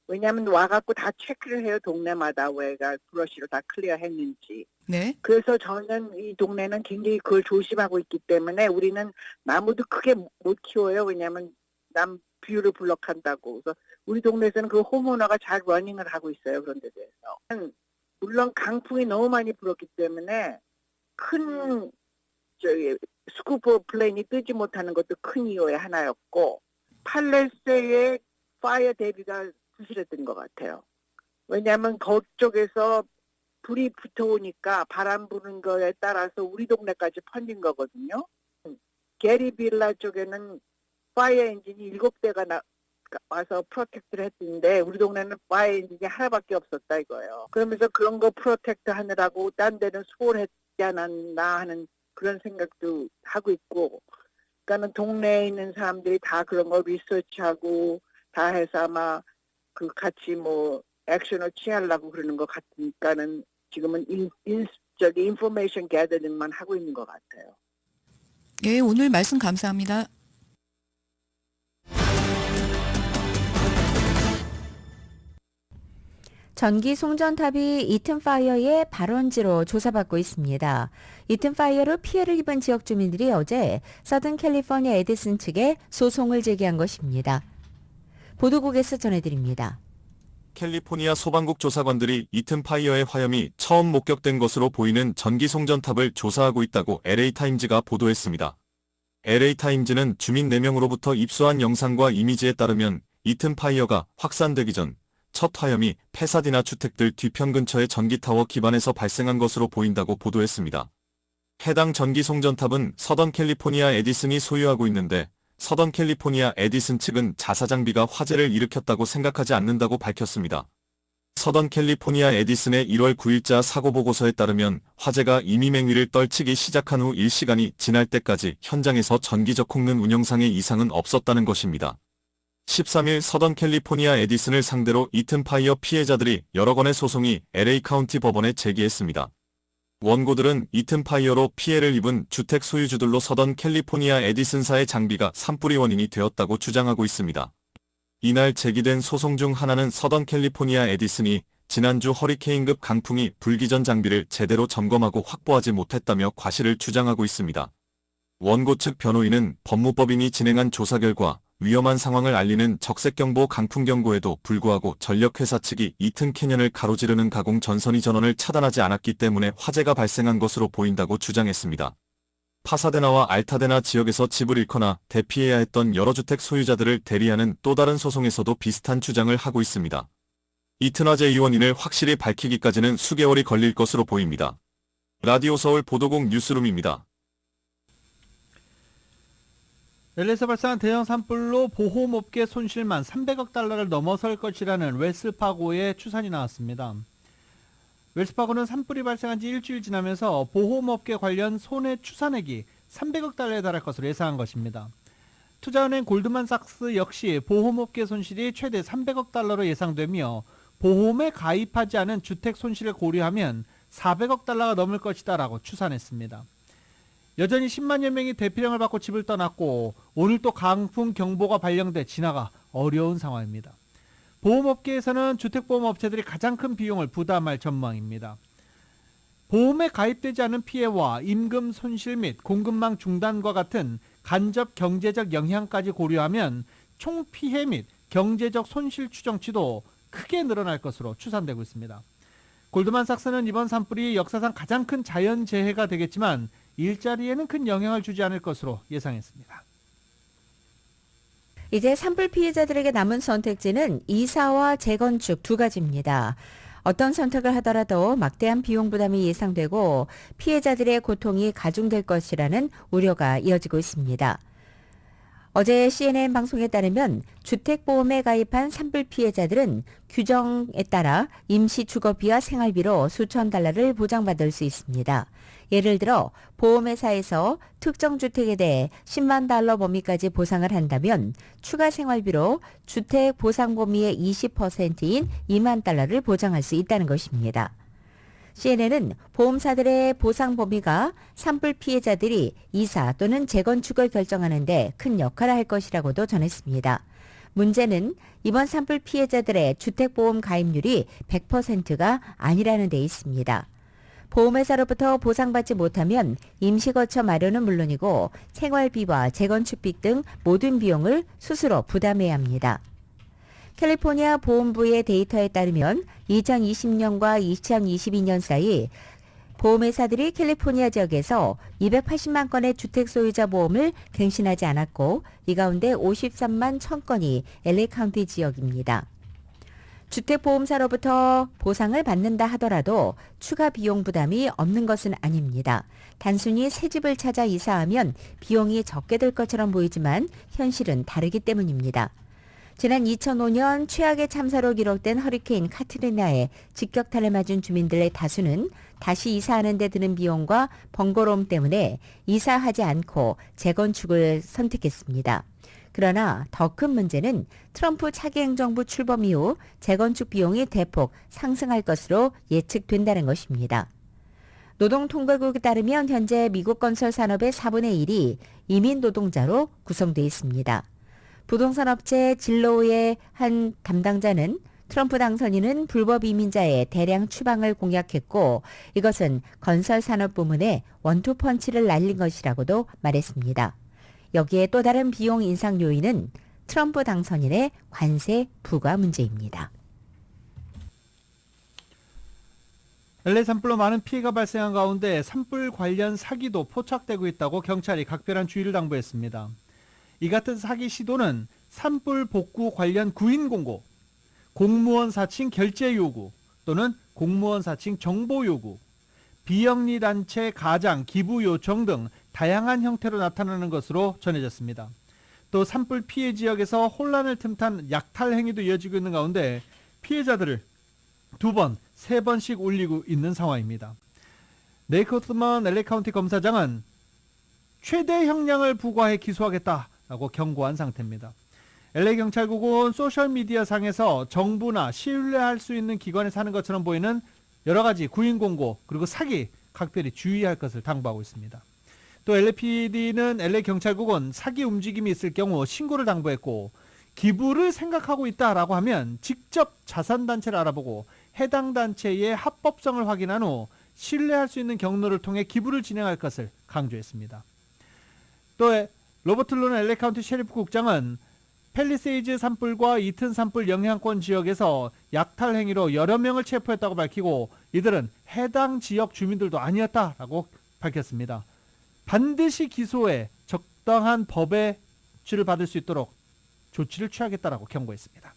왜냐하면 와갖고 다 체크를 해요. 동네마다 왜가 브러쉬로 다 클리어 했는지. 네. 그래서 저는 이 동네는 굉장히 그걸 조심하고 있기 때문에 우리는 나무도 크게 못 키워요. 왜냐하면 남 뷰를 블럭한다고. 그래서 우리 동네에서는 그 홈오너가 잘 러닝을 하고 있어요. 그런 데 대해서. 물론 강풍이 너무 많이 불었기 때문에 큰 스쿠버 플레인이 뜨지 못하는 것도 큰 이유의 하나였고 팔레스의 파이어 대비가 부실했던 것 같아요. 왜냐하면 그쪽에서 불이 붙어오니까 바람 부는 거에 따라서 우리 동네까지 퍼진 거거든요. 게리 빌라 쪽에는 파이어 엔진이 7대가 와서 프로텍트를 했는데 우리 동네는 파이어 엔진이 하나밖에 없었다 이거예요. 그러면서 그런 거 프로텍트 하느라고 딴 데는 소홀했지 않았나 하는 그런 생각도 하고 있고 그러니까는 동네에 있는 사람들이 다 그런 거 리서치하고 다 해서 아마 같이 액션을 취하려고 그러는 것 같으니까는 지금은 인포메이션 게더링만 하고 있는 것 같아요. 예, 오늘 말씀 감사합니다. 전기 송전탑이 이튼 파이어의 발원지로 조사받고 있습니다. 이튼 파이어로 피해를 입은 지역 주민들이 어제 서든 캘리포니아 에디슨 측에 소송을 제기한 것입니다. 보도국에서 전해드립니다. 캘리포니아 소방국 조사관들이 이튼 파이어의 화염이 처음 목격된 것으로 보이는 전기 송전탑을 조사하고 있다고 LA타임즈가 보도했습니다. LA타임즈는 주민 4명으로부터 입수한 영상과 이미지에 따르면 이튼 파이어가 확산되기 전 첫 화염이 페사디나 주택들 뒤편 근처의 전기타워 기반에서 발생한 것으로 보인다고 보도했습니다. 해당 전기 송전탑은 서던 캘리포니아 에디슨이 소유하고 있는데 서던 캘리포니아 에디슨 측은 자사 장비가 화재를 일으켰다고 생각하지 않는다고 밝혔습니다. 서던 캘리포니아 에디슨의 1월 9일자 사고보고서에 따르면 화재가 이미맹위를 떨치기 시작한 후 1시간이 지날 때까지 현장에서 전기적 콩는 운영상의 이상은 없었다는 것입니다. 13일 서던 캘리포니아 에디슨을 상대로 이튼 파이어 피해자들이 여러 건의 소송이 LA 카운티 법원에 제기했습니다. 원고들은 이튼 파이어로 피해를 입은 주택 소유주들로 서던 캘리포니아 에디슨사의 장비가 산불이 원인이 되었다고 주장하고 있습니다. 이날 제기된 소송 중 하나는 서던 캘리포니아 에디슨이 지난주 허리케인급 강풍이 불기 전 장비를 제대로 점검하고 확보하지 못했다며 과실을 주장하고 있습니다. 원고 측 변호인은 법무법인이 진행한 조사 결과 위험한 상황을 알리는 적색경보 강풍경고에도 불구하고 전력회사 측이 이튼 캐년을 가로지르는 가공 전선이 전원을 차단하지 않았기 때문에 화재가 발생한 것으로 보인다고 주장했습니다. 파사데나와 알타데나 지역에서 집을 잃거나 대피해야 했던 여러 주택 소유자들을 대리하는 또 다른 소송에서도 비슷한 주장을 하고 있습니다. 이튼화재 요원인을 확실히 밝히기까지는 수개월이 걸릴 것으로 보입니다. 라디오 서울 보도국 뉴스룸입니다. LA에서 발생한 대형 산불로 보험업계 손실만 300억 달러를 넘어설 것이라는 웰스파고의 추산이 나왔습니다. 웰스파고는 산불이 발생한 지 일주일 지나면서 보험업계 관련 손해 추산액이 300억 달러에 달할 것으로 예상한 것입니다. 투자은행 골드만삭스 역시 보험업계 손실이 최대 300억 달러로 예상되며 보험에 가입하지 않은 주택 손실을 고려하면 400억 달러가 넘을 것이다 라고 추산했습니다. 여전히 10만여 명이 대피령을 받고 집을 떠났고 오늘 또 강풍 경보가 발령돼 지나가 어려운 상황입니다. 보험업계에서는 주택보험업체들이 가장 큰 비용을 부담할 전망입니다. 보험에 가입되지 않은 피해와 임금 손실 및 공급망 중단과 같은 간접 경제적 영향까지 고려하면 총 피해 및 경제적 손실 추정치도 크게 늘어날 것으로 추산되고 있습니다. 골드만삭스는 이번 산불이 역사상 가장 큰 자연재해가 되겠지만 일자리에는 큰 영향을 주지 않을 것으로 예상했습니다. 이제 산불 피해자들에게 남은 선택지는 이사와 재건축 두 가지입니다. 어떤 선택을 하더라도 막대한 비용 부담이 예상되고 피해자들의 고통이 가중될 것이라는 우려가 이어지고 있습니다. 어제 CNN 방송에 따르면 주택보험에 가입한 산불 피해자들은 규정에 따라 임시 주거비와 생활비로 수천 달러를 보장받을 수 있습니다. 예를 들어 보험회사에서 특정 주택에 대해 10만 달러 범위까지 보상을 한다면 추가 생활비로 주택 보상 범위의 20%인 2만 달러를 보장할 수 있다는 것입니다. CNN은 보험사들의 보상 범위가 산불 피해자들이 이사 또는 재건축을 결정하는 데 큰 역할을 할 것이라고도 전했습니다. 문제는 이번 산불 피해자들의 주택보험 가입률이 100%가 아니라는 데 있습니다. 보험회사로부터 보상받지 못하면 임시거처 마련은 물론이고 생활비와 재건축비 등 모든 비용을 스스로 부담해야 합니다. 캘리포니아 보험부의 데이터에 따르면 2020년과 2022년 사이 보험회사들이 캘리포니아 지역에서 280만 건의 주택 소유자 보험을 갱신하지 않았고 이 가운데 53만 1000건이 LA 카운티 지역입니다. 주택보험사로부터 보상을 받는다 하더라도 추가 비용 부담이 없는 것은 아닙니다. 단순히 새 집을 찾아 이사하면 비용이 적게 들 것처럼 보이지만 현실은 다르기 때문입니다. 지난 2005년 최악의 참사로 기록된 허리케인 카트리나에 직격탄을 맞은 주민들의 다수는 다시 이사하는 데 드는 비용과 번거로움 때문에 이사하지 않고 재건축을 선택했습니다. 그러나 더 큰 문제는 트럼프 차기 행정부 출범 이후 재건축 비용이 대폭 상승할 것으로 예측된다는 것입니다. 노동통계국에 따르면 현재 미국 건설 산업의 4분의 1이 이민 노동자로 구성되어 있습니다. 부동산 업체 진로의 한 담당자는 트럼프 당선인은 불법 이민자의 대량 추방을 공약했고 이것은 건설 산업 부문에 원투펀치를 날린 것이라고도 말했습니다. 여기에 또 다른 비용 인상 요인은 트럼프 당선인의 관세 부과 문제입니다. LA 산불로 많은 피해가 발생한 가운데 산불 관련 사기도 포착되고 있다고 경찰이 각별한 주의를 당부했습니다. 이 같은 사기 시도는 산불 복구 관련 구인 공고, 공무원 사칭 결제 요구 또는 공무원 사칭 정보 요구, 비영리 단체 가장 기부 요청 등 다양한 형태로 나타나는 것으로 전해졌습니다. 또 산불 피해 지역에서 혼란을 틈탄 약탈 행위도 이어지고 있는 가운데 피해자들을 2번, 3번씩 올리고 있는 상황입니다. 네이크 오스먼 LA 카운티 검사장은 최대 형량을 부과해 기소하겠다라고 경고한 상태입니다. LA 경찰국은 소셜미디어 상에서 정부나 신뢰할 수 있는 기관에서 하는 것처럼 보이는 여러 가지 구인 공고 그리고 사기 각별히 주의할 것을 당부하고 있습니다. 또 LAPD는 LA 경찰국은 사기 움직임이 있을 경우 신고를 당부했고 기부를 생각하고 있다라고 하면 직접 자선단체를 알아보고 해당 단체의 합법성을 확인한 후 신뢰할 수 있는 경로를 통해 기부를 진행할 것을 강조했습니다. 또 로버트 론 LA 카운티 셰리프 국장은 팰리세이즈 산불과 이튼 산불 영향권 지역에서 약탈 행위로 여러 명을 체포했다고 밝히고 이들은 해당 지역 주민들도 아니었다라고 밝혔습니다. 반드시 기소해 적당한 법의 조치를 받을 수 있도록 조치를 취하겠다라고 경고했습니다.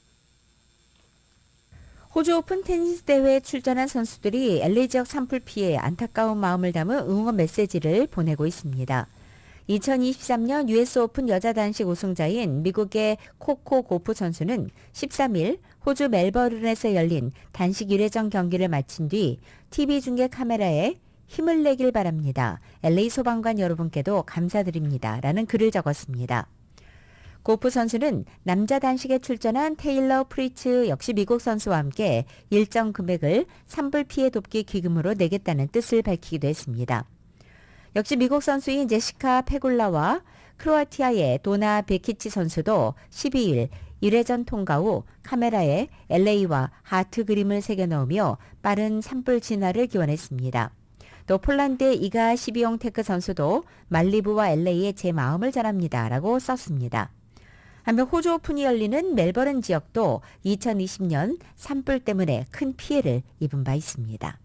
호주 오픈 테니스 대회에 출전한 선수들이 LA 지역 산불 피해에 안타까운 마음을 담은 응원 메시지를 보내고 있습니다. 2023년 US 오픈 여자 단식 우승자인 미국의 코코 고프 선수는 13일 호주 멜버른에서 열린 단식 1회전 경기를 마친 뒤 TV 중계 카메라에 힘을 내길 바랍니다. LA 소방관 여러분께도 감사드립니다. 라는 글을 적었습니다. 고프 선수는 남자 단식에 출전한 테일러 프리츠 역시 미국 선수와 함께 일정 금액을 산불 피해 돕기 기금으로 내겠다는 뜻을 밝히기도 했습니다. 역시 미국 선수인 제시카 페굴라와 크로아티아의 도나 베키치 선수도 12일 1회전 통과 후 카메라에 LA와 하트 그림을 새겨 넣으며 빠른 산불 진화를 기원했습니다. 또 폴란드의 이가 12용 테크 선수도 말리부와 LA에 제 마음을 전합니다. 라고 썼습니다. 한편 호주 오픈이 열리는 멜버른 지역도 2020년 산불 때문에 큰 피해를 입은 바 있습니다.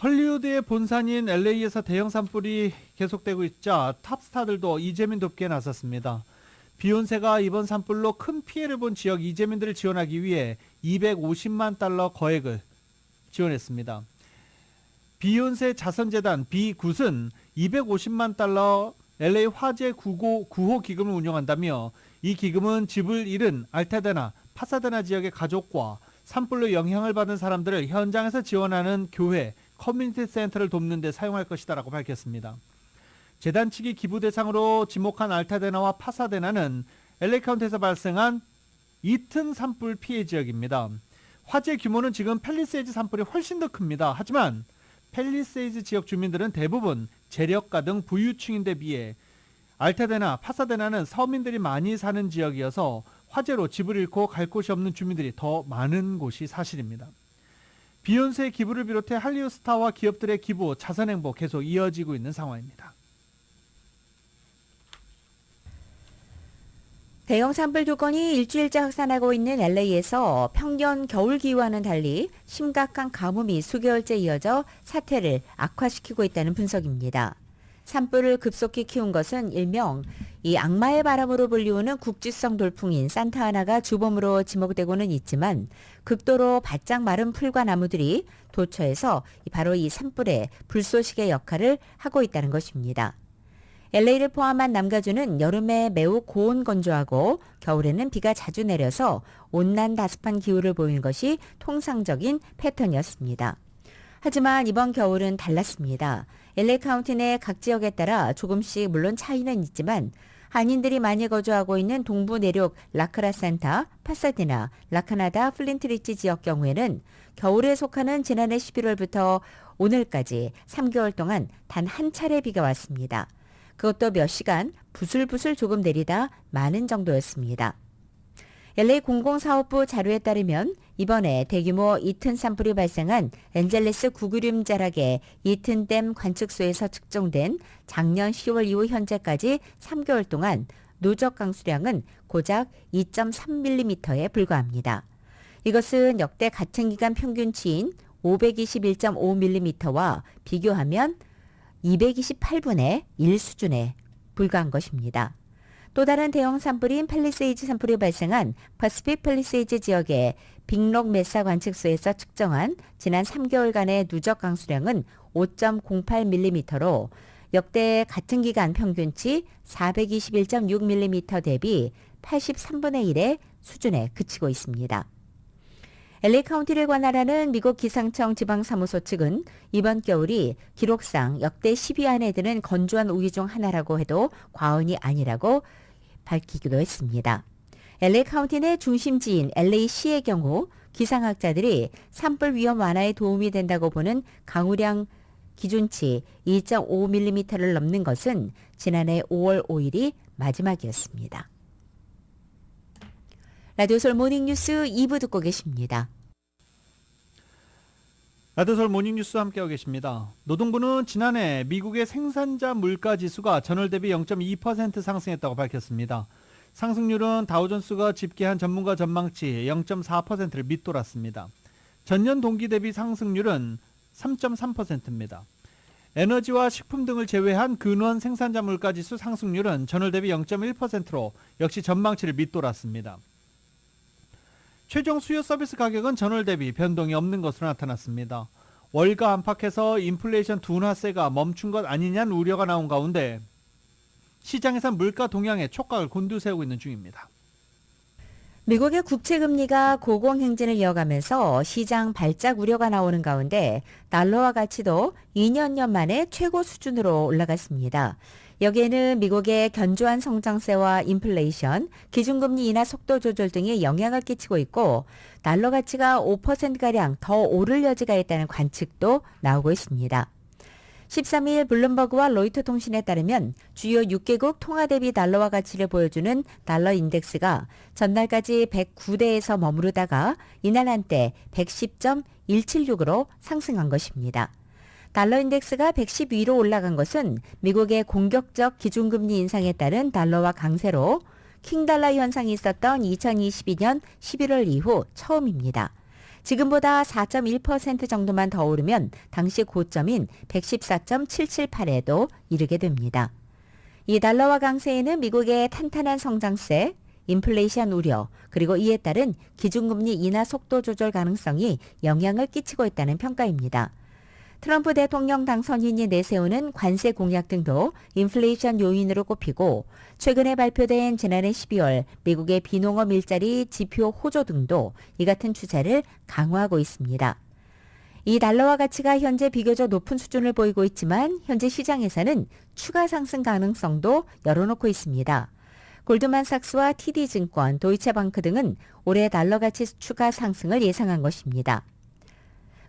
헐리우드의 본산인 LA에서 대형 산불이 계속되고 있자 탑스타들도 이재민 돕기에 나섰습니다. 비욘세가 이번 산불로 큰 피해를 본 지역 이재민들을 지원하기 위해 $250만 거액을 지원했습니다. 비욘세 자선재단 비굿은 $250만 LA 화재 구호 기금을 운영한다며 이 기금은 집을 잃은 알타데나, 파사데나 지역의 가족과 산불로 영향을 받은 사람들을 현장에서 지원하는 교회, 커뮤니티 센터를 돕는 데 사용할 것이다라고 밝혔습니다. 재단 측이 기부 대상으로 지목한 알타데나와 파사데나는 LA 카운티에서 발생한 이튼 산불 피해 지역입니다. 화재 규모는 지금 팰리세이즈 산불이 훨씬 더 큽니다. 하지만 팰리세이즈 지역 주민들은 대부분 재력가 등 부유층인데 비해 알타데나, 파사데나는 서민들이 많이 사는 지역이어서 화재로 집을 잃고 갈 곳이 없는 주민들이 더 많은 곳이 사실입니다. 비욘세의 기부를 비롯해 할리우드 스타와 기업들의 기부, 자선행보 계속 이어지고 있는 상황입니다. 대형 산불 두 건이 일주일째 확산하고 있는 LA에서 평년 겨울 기후와는 달리 심각한 가뭄이 수개월째 이어져 사태를 악화시키고 있다는 분석입니다. 산불을 급속히 키운 것은 일명 이 악마의 바람으로 불리우는 국지성 돌풍인 산타아나가 주범으로 지목되고는 있지만 극도로 바짝 마른 풀과 나무들이 도처에서 바로 이 산불의 불쏘시개 역할을 하고 있다는 것입니다. LA를 포함한 남가주는 여름에 매우 고온 건조하고 겨울에는 비가 자주 내려서 온난 다습한 기후를 보이는 것이 통상적인 패턴이었습니다. 하지만 이번 겨울은 달랐습니다. LA 카운티 내 각 지역에 따라 조금씩 물론 차이는 있지만 한인들이 많이 거주하고 있는 동부 내륙 라크라센타, 파사디나, 라카나다, 플린트리치 지역 경우에는 겨울에 속하는 지난해 11월부터 오늘까지 3개월 동안 단 한 차례 비가 왔습니다. 그것도 몇 시간 부슬부슬 조금 내리다 마는 정도였습니다. LA 공공사업부 자료에 따르면 이번에 대규모 이튼 산불이 발생한 엔젤레스 구그림 자락의 이튼댐 관측소에서 측정된 작년 10월 이후 현재까지 3개월 동안 누적 강수량은 고작 2.3mm에 불과합니다. 이것은 역대 같은 기간 평균치인 521.5mm와 비교하면 228분의 1 수준에 불과한 것입니다. 또 다른 대형 산불인 팰리세이즈 산불이 발생한 퍼시픽 팰리세이즈 지역의 빅록 메사 관측소에서 측정한 지난 3개월간의 누적 강수량은 5.08mm로 역대 같은 기간 평균치 421.6mm 대비 83분의 1의 수준에 그치고 있습니다. LA 카운티를 관할하는 미국 기상청 지방사무소 측은 이번 겨울이 기록상 역대 10위 안에 드는 건조한 우기 중 하나라고 해도 과언이 아니라고 밝히기도 했습니다. LA 카운티 내 중심지인 LA시의 경우 기상학자들이 산불 위험 완화에 도움이 된다고 보는 강우량 기준치 2.5mm를 넘는 것은 지난해 5월 5일이 마지막이었습니다. 라디오솔 모닝뉴스 2부 듣고 계십니다. 라디오솔 모닝뉴스 함께하고 계십니다. 노동부는 지난해 미국의 생산자 물가지수가 전월 대비 0.2% 상승했다고 밝혔습니다. 상승률은 다우존스가 집계한 전문가 전망치 0.4%를 밑돌았습니다. 전년 동기 대비 상승률은 3.3%입니다. 에너지와 식품 등을 제외한 근원 생산자 물가지수 상승률은 전월 대비 0.1%로 역시 전망치를 밑돌았습니다. 최종 수요 서비스 가격은 전월 대비 변동이 없는 것으로 나타났습니다. 월가 안팎에서 인플레이션 둔화세가 멈춘 것 아니냐는 우려가 나온 가운데 시장에선 물가 동향에 촉각을 곤두세우고 있는 중입니다. 미국의 국채금리가 고공행진을 이어가면서 시장 발작 우려가 나오는 가운데 달러화 가치도 2년 만에 최고 수준으로 올라갔습니다. 여기에는 미국의 견조한 성장세와 인플레이션, 기준금리 인하 속도 조절 등이 영향을 끼치고 있고 달러 가치가 5%가량 더 오를 여지가 있다는 관측도 나오고 있습니다. 13일 블룸버그와 로이터 통신에 따르면 주요 6개국 통화 대비 달러화 가치를 보여주는 달러 인덱스가 전날까지 109대에서 머무르다가 이날 한때 110.176으로 상승한 것입니다. 달러 인덱스가 110위로 올라간 것은 미국의 공격적 기준금리 인상에 따른 달러화 강세로 킹달러 현상이 있었던 2022년 11월 이후 처음입니다. 지금보다 4.1% 정도만 더 오르면 당시 고점인 114.778에도 이르게 됩니다. 이 달러화 강세에는 미국의 탄탄한 성장세, 인플레이션 우려, 그리고 이에 따른 기준금리 인하 속도 조절 가능성이 영향을 끼치고 있다는 평가입니다. 트럼프 대통령 당선인이 내세우는 관세 공약 등도 인플레이션 요인으로 꼽히고 최근에 발표된 지난해 12월 미국의 비농업 일자리 지표 호조 등도 이 같은 추세를 강화하고 있습니다. 이 달러화 가치가 현재 비교적 높은 수준을 보이고 있지만 현재 시장에서는 추가 상승 가능성도 열어놓고 있습니다. 골드만삭스와 TD증권, 도이체방크 등은 올해 달러 가치 추가 상승을 예상한 것입니다.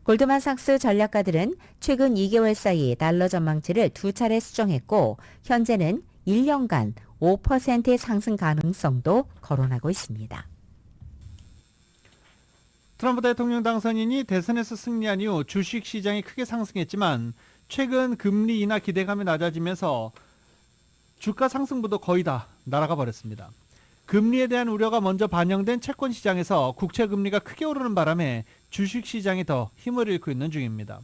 골드만삭스 전략가들은 최근 2개월 사이 달러 전망치를 2차례 수정했고 현재는 1년간 5%의 상승 가능성도 거론하고 있습니다. 트럼프 대통령 당선인이 대선에서 승리한 이후 주식시장이 크게 상승했지만 최근 금리 인하 기대감이 낮아지면서 주가 상승부도 거의 다 날아가 버렸습니다. 금리에 대한 우려가 먼저 반영된 채권시장에서 국채금리가 크게 오르는 바람에 주식시장이 더 힘을 잃고 있는 중입니다.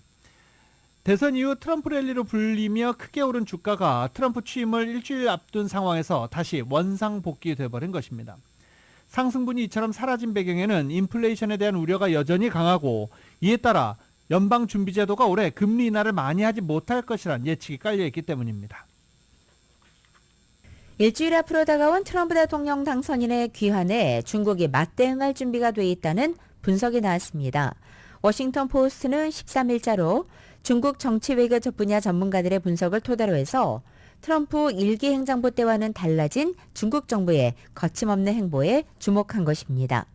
대선 이후 트럼프 랠리로 불리며 크게 오른 주가가 트럼프 취임을 일주일 앞둔 상황에서 다시 원상 복귀돼버린 것입니다. 상승분이 이처럼 사라진 배경에는 인플레이션에 대한 우려가 여전히 강하고 이에 따라 연방준비제도가 올해 금리 인하를 많이 하지 못할 것이란 예측이 깔려있기 때문입니다. 일주일 앞으로 다가온 트럼프 대통령 당선인의 귀환에 중국이 맞대응할 준비가 돼 있다는 분석이 나왔습니다. 워싱턴 포스트는 13일자로 중국 정치 외교 분야 전문가들의 분석을 토대로 해서 트럼프 1기 행정부 때와는 달라진 중국 정부의 거침없는 행보에 주목한 것입니다.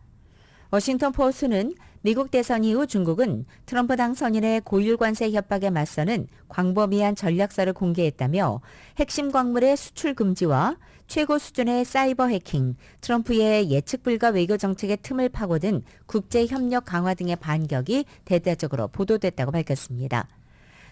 워싱턴 포스트는 미국 대선 이후 중국은 트럼프 당선인의 고율 관세 협박에 맞서는 광범위한 전략서를 공개했다며 핵심 광물의 수출 금지와 최고 수준의 사이버 해킹, 트럼프의 예측 불가 외교 정책의 틈을 파고든 국제 협력 강화 등의 반격이 대대적으로 보도됐다고 밝혔습니다.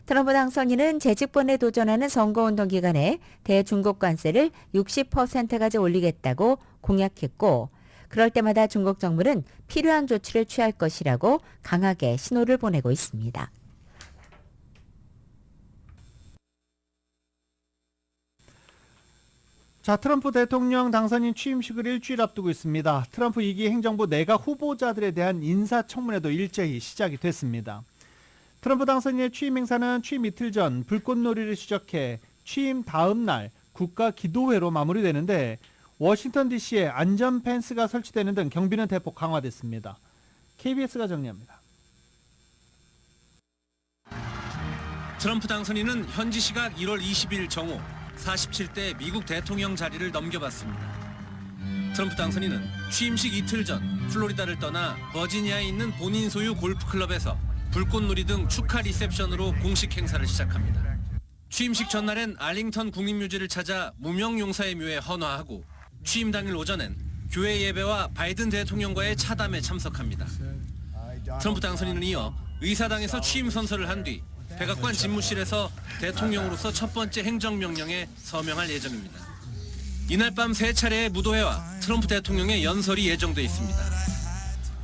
트럼프 당선인은 재집권에 도전하는 선거운동 기간에 대중국 관세를 60%까지 올리겠다고 공약했고 그럴 때마다 중국 정부는 필요한 조치를 취할 것이라고 강하게 신호를 보내고 있습니다. 자, 트럼프 대통령 당선인 취임식을 일주일 앞두고 있습니다. 트럼프 2기 행정부 내각 후보자들에 대한 인사청문회도 일제히 시작이 됐습니다. 트럼프 당선인의 취임 행사는 취임 이틀 전 불꽃놀이를 시작해 취임 다음 날 국가 기도회로 마무리되는데 워싱턴 DC에 안전 펜스가 설치되는 등 경비는 대폭 강화됐습니다. KBS가 정리합니다. 트럼프 당선인은 현지 시각 1월 20일 정오 47대 미국 대통령 자리를 넘겨받습니다. 트럼프 당선인은 취임식 이틀 전 플로리다를 떠나 버지니아에 있는 본인 소유 골프클럽에서 불꽃놀이 등 축하 리셉션으로 공식 행사를 시작합니다. 취임식 전날엔 알링턴 국립묘지를 찾아 무명용사의 묘에 헌화하고 취임 당일 오전엔 교회 예배와 바이든 대통령과의 차담에 참석합니다. 트럼프 당선인은 이어 의사당에서 취임 선서를 한 뒤 백악관 집무실에서 대통령으로서 첫 번째 행정명령에 서명할 예정입니다. 이날 밤 3차례의 무도회와 트럼프 대통령의 연설이 예정돼 있습니다.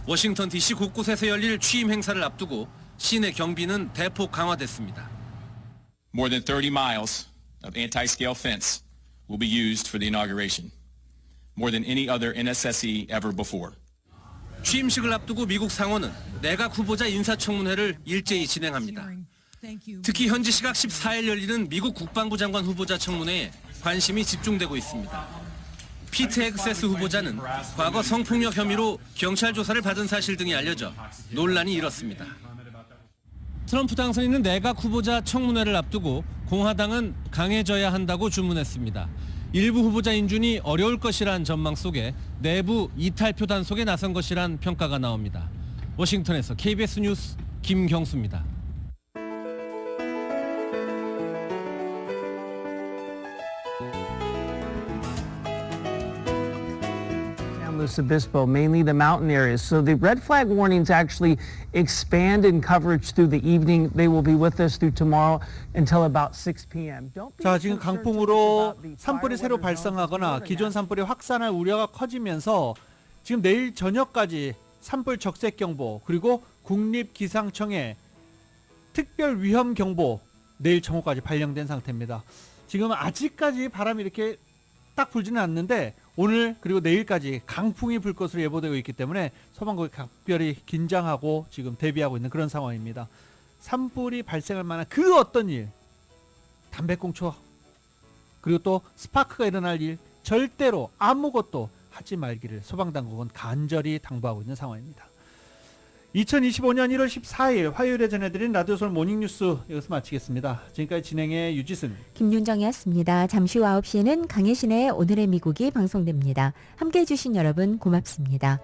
워싱턴 DC 곳곳에서 열릴 취임 행사를 앞두고 시내 경비는 대폭 강화됐습니다. More than 30 miles of anti-scale fence will be used for the inauguration, more than any other NSSE ever before. 취임식을 앞두고 미국 상원은 내각 후보자 인사청문회를 일제히 진행합니다. 특히 현지 시각 14일 열리는 미국 국방부 장관 후보자 청문회에 관심이 집중되고 있습니다. 피트 헤그세스 후보자는 과거 성폭력 혐의로 경찰 조사를 받은 사실 등이 알려져 논란이 일었습니다. 트럼프 당선인은 내각 후보자 청문회를 앞두고 공화당은 강해져야 한다고 주문했습니다. 일부 후보자 인준이 어려울 것이란 전망 속에 내부 이탈표 단속에 나선 것이란 평가가 나옵니다. 워싱턴에서 KBS 뉴스 김경수입니다. Los Obispo, mainly the mountain areas. So the red flag warnings actually expand in coverage through the evening. They will be with us through tomorrow until about 6 p.m. 자, 지금 강풍으로 산불이 새로 발생하거나 기존 산불이 확산할 우려가 커지면서 지금 내일 저녁까지 산불 적색경보 그리고 국립기상청의 특별위험경보 내일 정오까지 발령된 상태입니다. 지금 아직까지 바람이 이렇게 딱 불지는 않는데 오늘 그리고 내일까지 강풍이 불 것으로 예보되고 있기 때문에 소방국이 각별히 긴장하고 지금 대비하고 있는 그런 상황입니다. 산불이 발생할 만한 그 어떤 일, 담배꽁초 그리고 또 스파크가 일어날 일 절대로 아무것도 하지 말기를 소방당국은 간절히 당부하고 있는 상황입니다. 2025년 1월 14일 화요일에 전해드린 라디오솔 모닝뉴스 여기서 마치겠습니다. 지금까지 진행의 유지승 김윤정이었습니다. 잠시 후 9시에는 강혜신의 오늘의 미국이 방송됩니다. 함께해 주신 여러분 고맙습니다.